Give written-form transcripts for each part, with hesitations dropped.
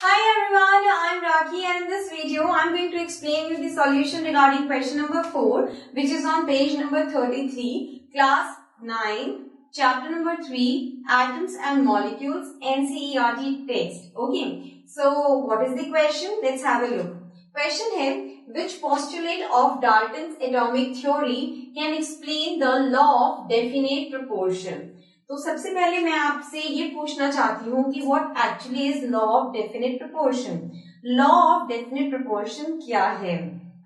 Hi everyone, I am Rakhi and in this video I am going to explain you the solution regarding question number 4 which is on page number 33, class 9, chapter number 3, atoms and molecules, NCERT text. Okay, so what is the question? Let's have a look. Question है, which postulate of Dalton's atomic theory can explain the law of definite proportion? तो सबसे पहले मैं आपसे ये पूछना चाहती हूँ कि what actually is law of definite proportion. Law of definite proportion क्या है,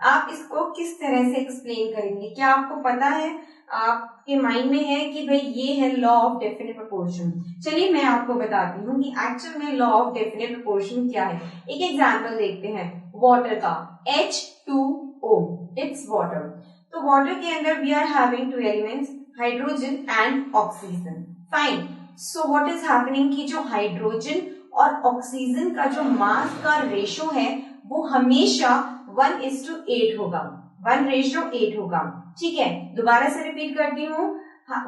आप इसको किस तरह से एक्सप्लेन करेंगे? क्या आपको पता है, आपके माइंड में है कि भाई ये है लॉ ऑफ डेफिनेट प्रोपोर्शन? चलिए मैं आपको बताती हूँ कि एक्चुअल में लॉ ऑफ डेफिनेट प्रोपोर्शन क्या है। एक एग्जाम्पल देखते हैं वाटर का, H2O, इट्स वाटर। तो वाटर के अंदर we are having two elements, hydrogen and oxygen. Fine, so what is happening कि जो हाइड्रोजन और ऑक्सीजन का जो मास का रेशो है वो हमेशा 1:8 होगा, 1:8 होगा। ठीक है, दोबारा से रिपीट करती हूँ,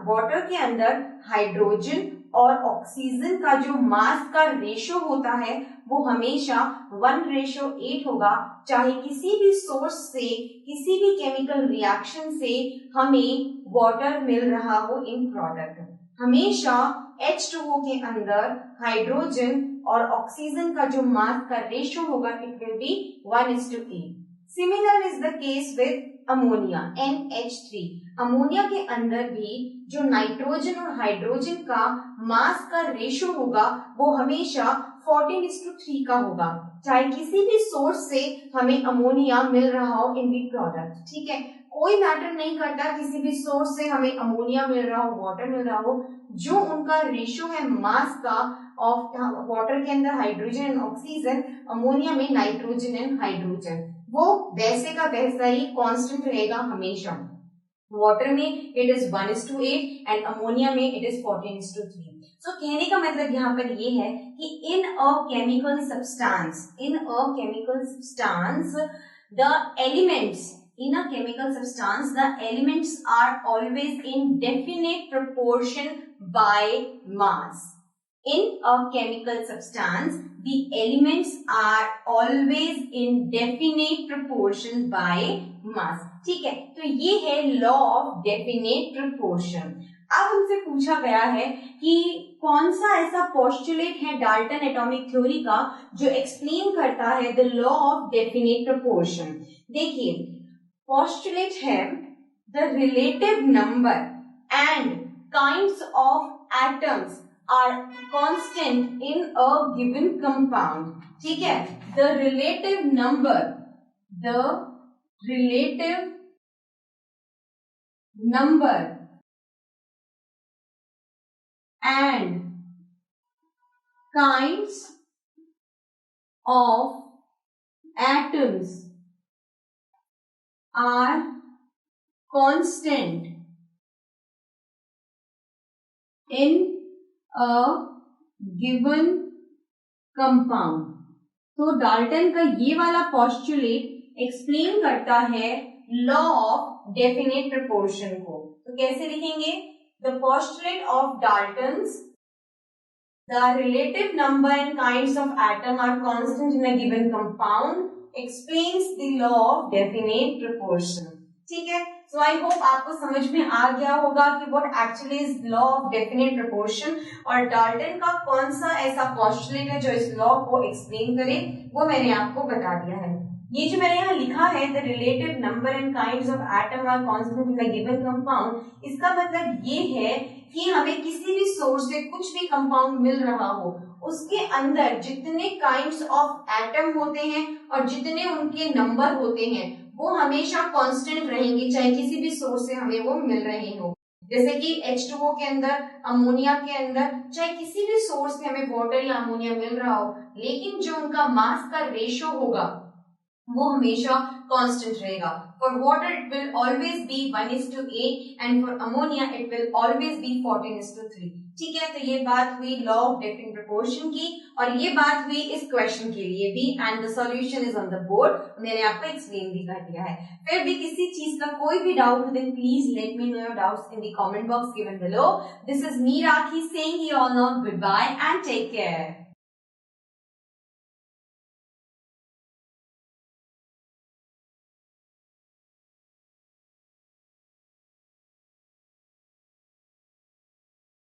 वाटर के अंदर हाइड्रोजन और ऑक्सीजन का जो मास का रेशो होता है वो हमेशा 1:8 होगा, चाहे किसी भी सोर्स से, किसी भी केमिकल रिएक्शन से हमें वाटर मिल रहा हो इन प्रोडक्ट। हमेशा H2O के अंदर हाइड्रोजन और ऑक्सीजन का जो मास का रेशो होगा it will be 1:8। Similar is the case with ammonia, NH3। Ammonia के अंदर भी जो नाइट्रोजन और हाइड्रोजन का मास का रेशो होगा वो हमेशा 14:3 का होगा, चाहे किसी भी सोर्स से हमें अमोनिया मिल रहा हो इन दी प्रोडक्ट। ठीक है, कोई मैटर नहीं करता किसी भी सोर्स से हमें अमोनिया मिल रहा हो, वाटर मिल रहा हो, जो उनका रेशो है मास का ऑफ वाटर के अंदर हाइड्रोजन एंड ऑक्सीजन, अमोनिया में नाइट्रोजन एंड हाइड्रोजन, वो वैसे का वैसा ही कांस्टेंट रहेगा हमेशा। वाटर में इट इज 1:8 एंड अमोनिया में इट इज 14:3। सो कहने का मतलब यहाँ पर ये है कि in a chemical substance, the elements, in a chemical substance the elements are always in definite proportion by mass. In a chemical substance the elements are always in definite proportion by mass. ठीक है, तो ये है law of definite proportion. अब हमसे पूछा गया है कि कौन सा ऐसा पोस्टुलेट है डाल्टन एटॉमिक थ्योरी का जो एक्सप्लेन करता है the law of definite proportion. देखिए postulate है the relative number and kinds of atoms are constant in a given compound. ठीक है, the relative number and kinds of atoms are constant in a given compound. तो Dalton का ये वाला postulate explain करता है लॉ ऑफ डेफिनेट प्रोपोर्शन को। तो कैसे लिखेंगे? The postulate of Dalton's, the relative number and kinds of atom are constant in a given compound explains the law of definite proportion. ठीक है, so I hope आपको समझ में आ गया होगा कि what actually is law of definite proportion और Dalton का कौन सा ऐसा postulate है जो इस law को explain करे, वो मैंने आपको बता दिया है। ये जो मैंने यहाँ लिखा है the relative number and kinds of atom are constant in a given compound, इसका मतलब ये है कि हमें किसी भी सोर्स से कुछ भी कंपाउंड मिल रहा हो उसके अंदर जितने काइंड्स ऑफ एटम होते हैं और जितने उनके नंबर होते हैं वो हमेशा कांस्टेंट रहेंगे, चाहे किसी भी सोर्स से हमें वो मिल रहे हो। जैसे कि H2O के अंदर, अमोनिया के अंदर, चाहे किसी भी सोर्स से हमें वाटर या अमोनिया मिल रहा हो, लेकिन जो उनका मास का रेशो होगा वो हमेशा कांस्टेंट रहेगा। For water it will always be 1:8 and for ammonia it will always be 14:3। ठीक है, तो ये बात हुई लॉ ऑफ डेफिनेट प्रोपोर्शन की और ये बात हुई इस क्वेश्चन के लिए भी and the solution is on the board. मैंने आपको एक्सप्लेन भी कर दिया है। फिर भी किसी चीज का कोई भी डाउट हो then please let me know your doubts in the comment box given below. This is me Rakhi saying you all now good bye and take care.